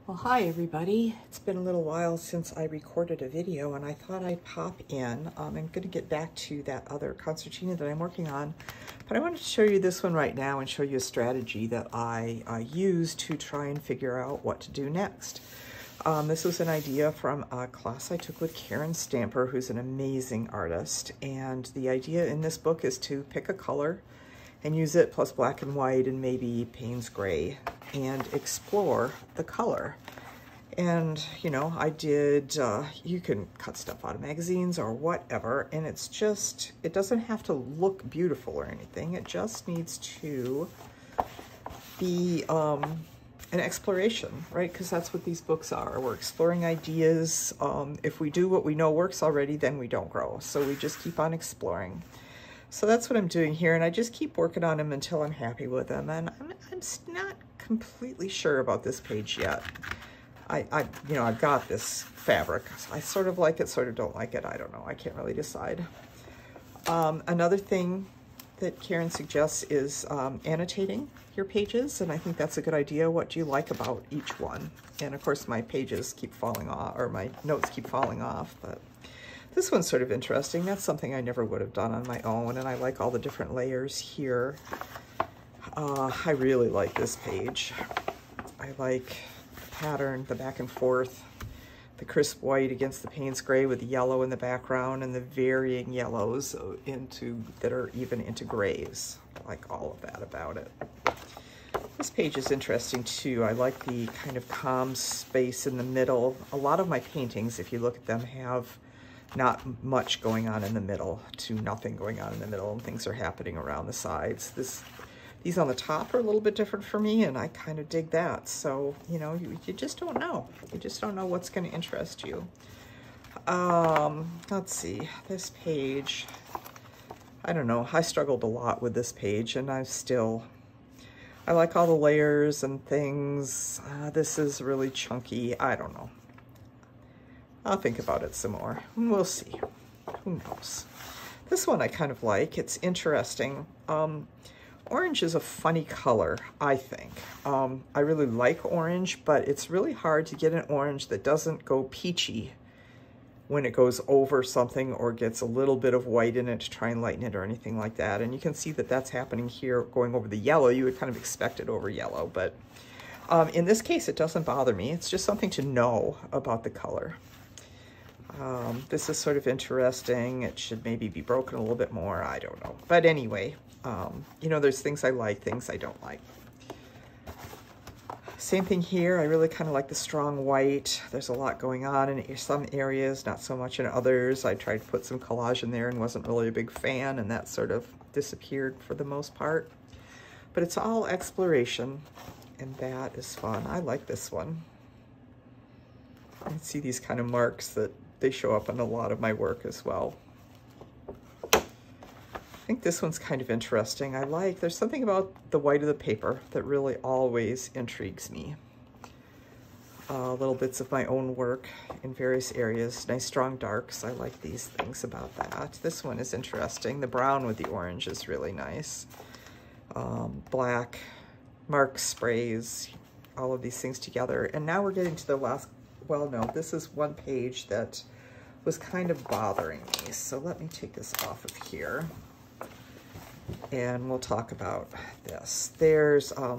Well, hi everybody. It's been a little while since I recorded a video and I thought I'd pop in. I'm going to get back to that other concertina that I'm working on, but I wanted to show you this one right now and show you a strategy that I use to try and figure out what to do next. This was an idea from a class I took with Karen Stamper, who's an amazing artist, and the idea in this book is to pick a color and use it plus black and white and maybe Payne's gray and explore the color. And you know, I did, you can cut stuff out of magazines or whatever, and it's just, it doesn't have to look beautiful or anything. It just needs to be an exploration, right? Because that's what these books are. We're exploring ideas. If we do what we know works already, then we don't grow. So we just keep on exploring. So that's what I'm doing here, and I just keep working on them until I'm happy with them. And I'm not completely sure about this page yet. You know, I've got this fabric. I sort of like it, sort of don't like it. I don't know. I can't really decide. Another thing that Karen suggests is annotating your pages, and I think that's a good idea. What do you like about each one? And of course, my pages keep falling off, or my notes keep falling off, but this one's sort of interesting. That's something I never would have done on my own, and I like all the different layers here. I really like this page. I like the pattern, the back and forth, the crisp white against the Payne's gray with the yellow in the background and the varying yellows that are even into grays. I like all of that about it. This page is interesting too. I like the kind of calm space in the middle. A lot of my paintings, if you look at them, have not much going on in the middle to nothing going on in the middle, and things are happening around the sides. These on the top are a little bit different for me, and I kind of dig that. So, you know, you just don't know. You just don't know what's going to interest you. Let's see, this page, I don't know. I struggled a lot with this page, and I like all the layers and things. This is really chunky. I don't know. I'll think about it some more. We'll see. Who knows? This one I kind of like. It's interesting. Orange is a funny color, I think. I really like orange, but it's really hard to get an orange that doesn't go peachy when it goes over something or gets a little bit of white in it to try and lighten it or anything like that. And you can see that that's happening here going over the yellow. You would kind of expect it over yellow, but in this case, it doesn't bother me. It's just something to know about the color. This is sort of interesting. It should maybe be broken a little bit more. I don't know. But anyway, you know, there's things I like, things I don't like. Same thing here. I really kind of like the strong white. There's a lot going on in some areas, not so much in others. I tried to put some collage in there and wasn't really a big fan, and that sort of disappeared for the most part. But it's all exploration, and that is fun. I like this one. I see these kind of marks that they show up in a lot of my work as well. I think this one's kind of interesting. There's something about the white of the paper that really always intrigues me. Little bits of my own work in various areas. Nice strong darks. I like these things about that. This one is interesting. The brown with the orange is really nice. Black, mark sprays, all of these things together. And now we're getting to the last. Well, no, this is one page that was kind of bothering me. So let me take this off of here and we'll talk about this. There's a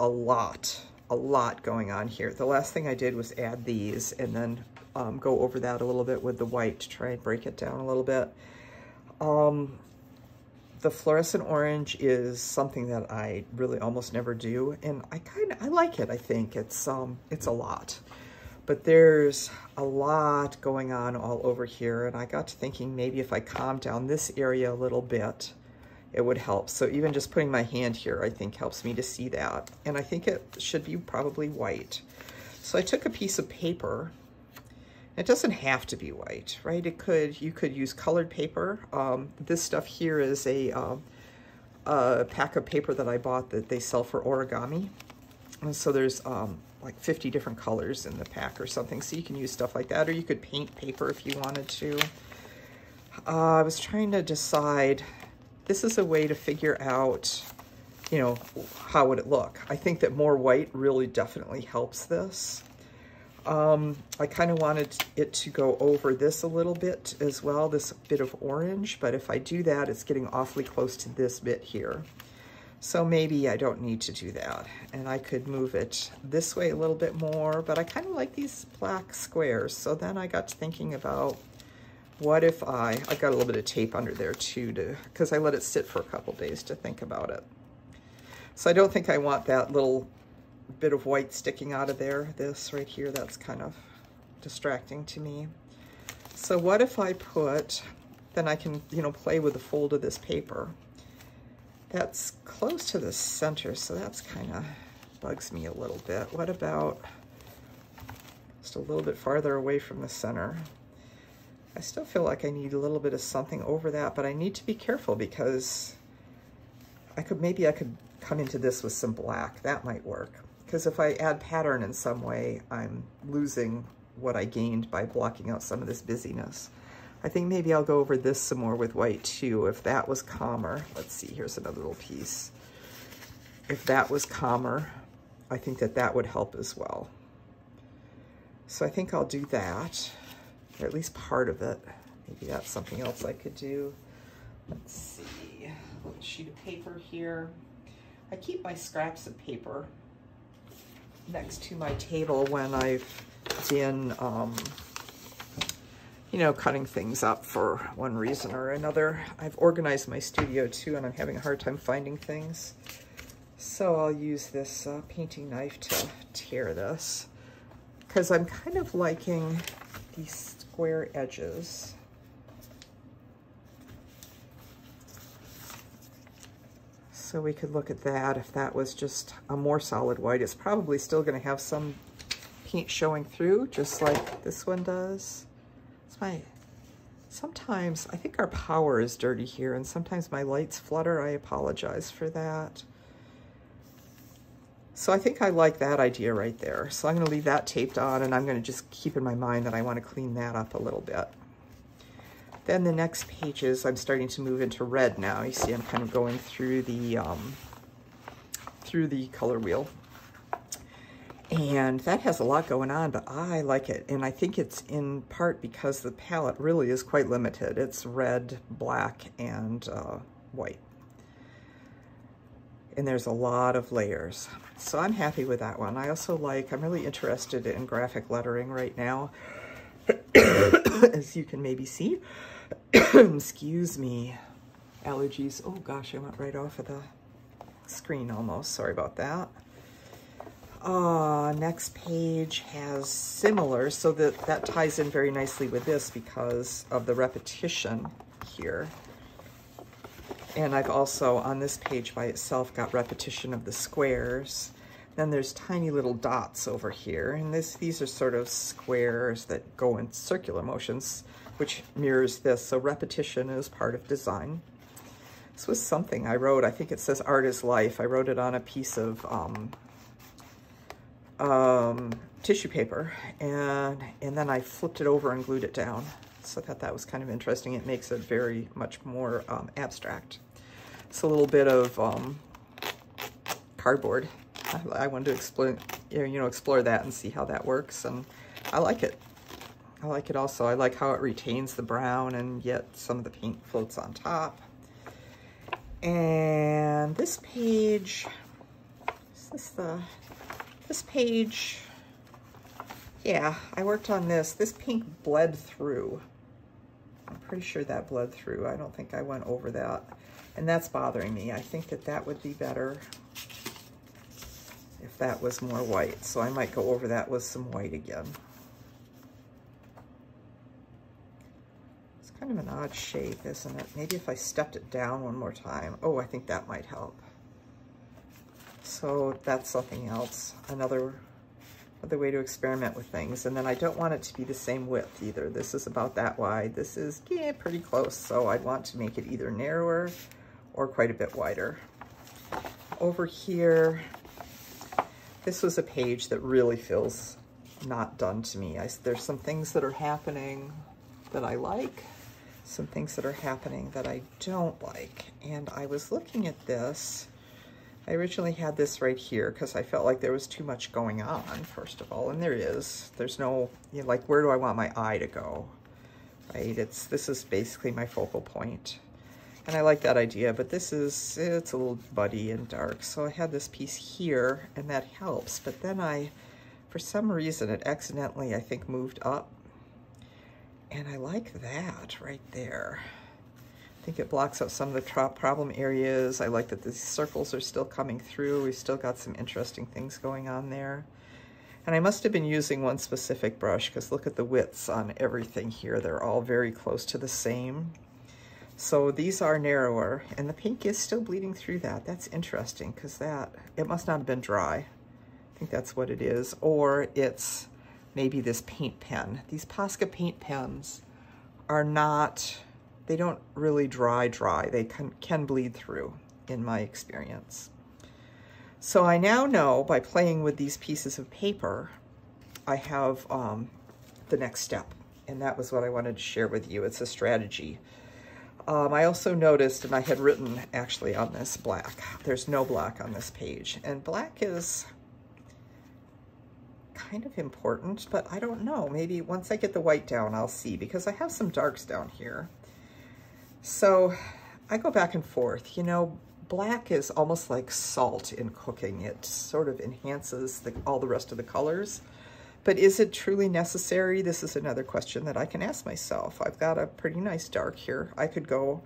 lot going on here. The last thing I did was add these and then go over that a little bit with the white to try and break it down a little bit. The fluorescent orange is something that I really almost never do, and I like it. I think it's a lot. But there's a lot going on all over here, and I got to thinking maybe if I calm down this area a little bit, it would help. So even just putting my hand here, I think helps me to see that. And I think it should be probably white. So I took a piece of paper. It doesn't have to be white, right? You could use colored paper. This stuff here is a pack of paper that I bought that they sell for origami. And so there's like 50 different colors in the pack or something. So you can use stuff like that, or you could paint paper if you wanted to. I was trying to decide, this is a way to figure out you know, how would it look? I think that more white really definitely helps this. I kind of wanted it to go over this a little bit as well, this bit of orange, but if I do that, it's getting awfully close to this bit here. So maybe I don't need to do that. And I could move it this way a little bit more, but I kind of like these black squares. So then I got to thinking about what if I got a little bit of tape under there too, because I let it sit for a couple days to think about it. So I don't think I want that little bit of white sticking out of there. This right here, that's kind of distracting to me. So what if I put, then I can, you know, play with the fold of this paper. That's close to the center, so that's kind of bugs me a little bit. What about just a little bit farther away from the center? I still feel like I need a little bit of something over that, but I need to be careful because maybe I could come into this with some black. That might work. Because if I add pattern in some way, I'm losing what I gained by blocking out some of this busyness. I think maybe I'll go over this some more with white too, if that was calmer. Let's see, here's another little piece. If that was calmer, I think that that would help as well. So I think I'll do that, or at least part of it. Maybe that's something else I could do. Let's see, a little sheet of paper here. I keep my scraps of paper next to my table when I've been, you know, cutting things up for one reason or another. I've organized my studio too, and I'm having a hard time finding things. So I'll use this painting knife to tear this, because I'm kind of liking these square edges. So we could look at that. If that was just a more solid white, it's probably still going to have some paint showing through, just like this one does. Sometimes I think our power is dirty here, and sometimes my lights flutter. I apologize for that. So I think I like that idea right there. So I'm going to leave that taped on, and I'm going to just keep in my mind that I want to clean that up a little bit. Then the next pages, I'm starting to move into red now. You see I'm kind of going through the color wheel. And that has a lot going on, but I like it. And I think it's in part because the palette really is quite limited. It's red, black, and white. And there's a lot of layers. So I'm happy with that one. I also I'm really interested in graphic lettering right now, as you can maybe see. Excuse me, allergies. Oh gosh, I went right off of the screen almost. Sorry about that. Next page has similar, so that ties in very nicely with this because of the repetition here. And I've also, on this page by itself, got repetition of the squares. Then there's tiny little dots over here, and these are sort of squares that go in circular motions, which mirrors this. So repetition is part of design. This was something I wrote. I think it says Art is Life. I wrote it on a piece of tissue paper, and then I flipped it over and glued it down. So I thought that was kind of interesting. It makes it very much more abstract. It's a little bit of cardboard. I wanted to explore that and see how that works, and I like it. I like it also. I like how it retains the brown and yet some of the paint floats on top. And this page, this page, yeah, I worked on this. This pink bled through. I'm pretty sure that bled through. I don't think I went over that. And that's bothering me. I think that would be better if that was more white. So I might go over that with some white again. It's kind of an odd shape, isn't it? Maybe if I stepped it down one more time. Oh, I think that might help. So that's something else. Another way to experiment with things. And then I don't want it to be the same width either. This is about that wide. This is, yeah, pretty close. So I'd want to make it either narrower or quite a bit wider. Over here, this was a page that really feels not done to me. There's some things that are happening that I like, some things that are happening that I don't like. And I was looking at this, I originally had this right here because I felt like there was too much going on, first of all, and there is. There's no, you know, like, where do I want my eye to go, right? This is basically my focal point. And I like that idea, but it's a little muddy and dark. So I had this piece here, and that helps. But then for some reason, it accidentally, I think, moved up. And I like that right there. I think it blocks out some of the problem areas. I like that the circles are still coming through. We've still got some interesting things going on there. And I must have been using one specific brush because look at the widths on everything here. They're all very close to the same. So these are narrower, and the pink is still bleeding through that. That's interesting because it must not have been dry. I think that's what it is. Or it's maybe this paint pen. These Posca paint pens are not, they don't really dry. They can bleed through, in my experience. So I now know by playing with these pieces of paper, I have the next step. And that was what I wanted to share with you. It's a strategy. I also noticed, and I had written actually on this black, there's no black on this page. And black is kind of important, but I don't know. Maybe once I get the white down, I'll see, because I have some darks down here. So I go back and forth. You know, black is almost like salt in cooking. It sort of enhances all the rest of the colors. But is it truly necessary? This is another question that I can ask myself. I've got a pretty nice dark here. I could go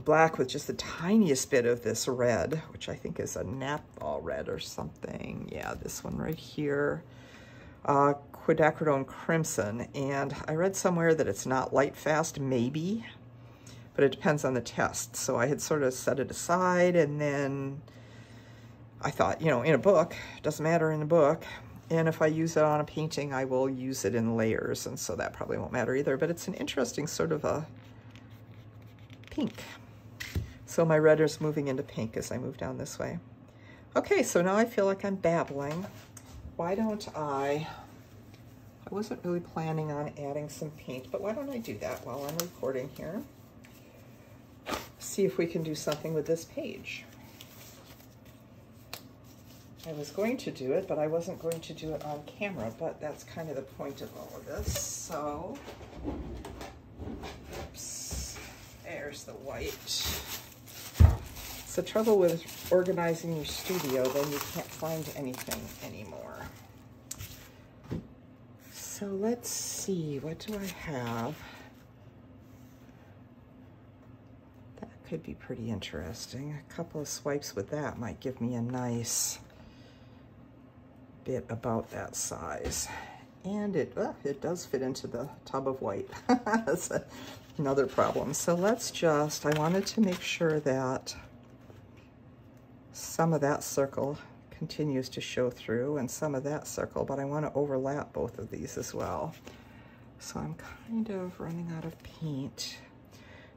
black with just the tiniest bit of this red, which I think is a napball red or something. Yeah, this one right here. Quinacridone Crimson. And I read somewhere that it's not light fast, maybe, but it depends on the test. So I had sort of set it aside, and then I thought, you know, in a book, doesn't matter in a book. And if I use it on a painting, I will use it in layers, and so that probably won't matter either. But it's an interesting sort of a pink. So my red is moving into pink as I move down this way. Okay, so now I feel like I'm babbling. Why don't I wasn't really planning on adding some paint, but why don't I do that while I'm recording here? See if we can do something with this page. I was going to do it, but I wasn't going to do it on camera, but that's kind of the point of all of this. So, oops, there's the white. It's the trouble with organizing your studio, then you can't find anything anymore. So let's see, what do I have? That could be pretty interesting. A couple of swipes with that might give me a nice bit about that size. And it does fit into the tub of white. That's another problem. So let's just, I wanted to make sure that some of that circle continues to show through and some of that circle, but I want to overlap both of these as well. So I'm kind of running out of paint.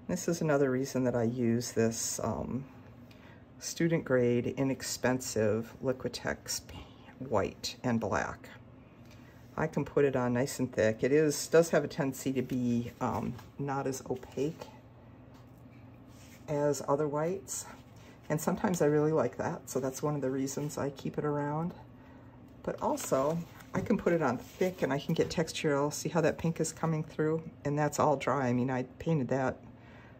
This is another reason that I use this student grade, inexpensive Liquitex white and black. I can put it on nice and thick. It does have a tendency to be not as opaque as other whites. And sometimes I really like that, so that's one of the reasons I keep it around. But also, I can put it on thick and I can get textural. See how that pink is coming through? And that's all dry. I mean, I painted that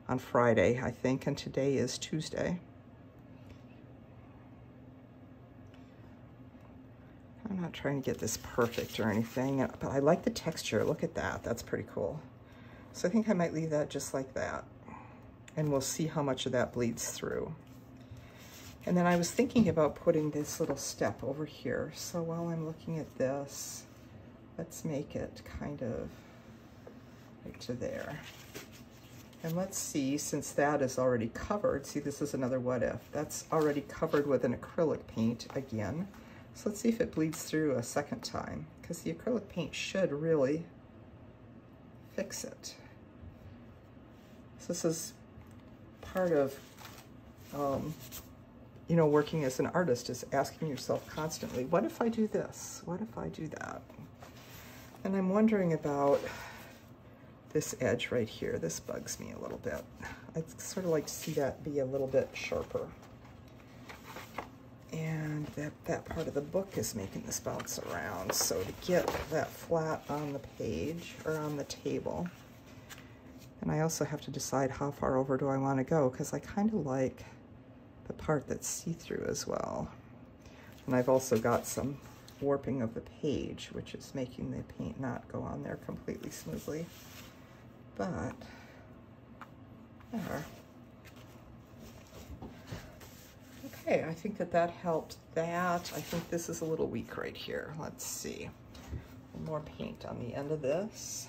on Friday, I think, and today is Tuesday. I'm not trying to get this perfect or anything, but I like the texture. Look at that. That's pretty cool. So I think I might leave that just like that. And we'll see how much of that bleeds through. And then I was thinking about putting this little step over here. So while I'm looking at this, let's make it kind of right to there. And let's see, since that is already covered, see, this is another what if. That's already covered with an acrylic paint again. So let's see if it bleeds through a second time, because the acrylic paint should really fix it. So this is part of, you know, working as an artist, is asking yourself constantly, what if I do this? What if I do that? And I'm wondering about this edge right here. This bugs me a little bit. I'd sort of like to see that be a little bit sharper. And that part of the book is making this bounce around. So to get that flat on the page or on the table, and I also have to decide how far over do I want to go, because I kind of like the part that's see-through as well. And I've also got some warping of the page, which is making the paint not go on there completely smoothly. But there. Okay, I think that helped that. I think this is a little weak right here. Let's see. More paint on the end of this.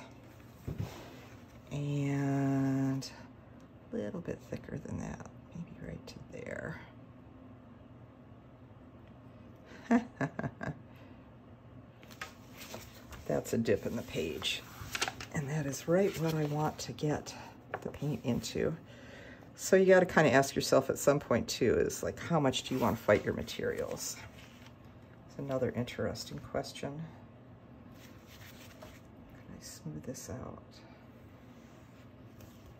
And a little bit thicker than that, maybe right to there. That's a dip in the page. And that is right what I want to get the paint into. So you got to kind of ask yourself at some point too, is like, how much do you want to fight your materials? It's another interesting question. Can I smooth this out?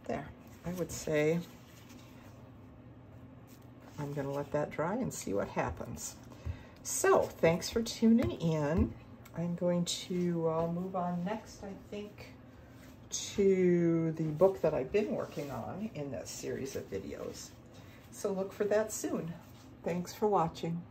There, I would say I'm going to let that dry and see what happens. So thanks for tuning in. I'm going to move on next, I think, to the book that I've been working on in that series of videos. So look for that soon. Thanks for watching.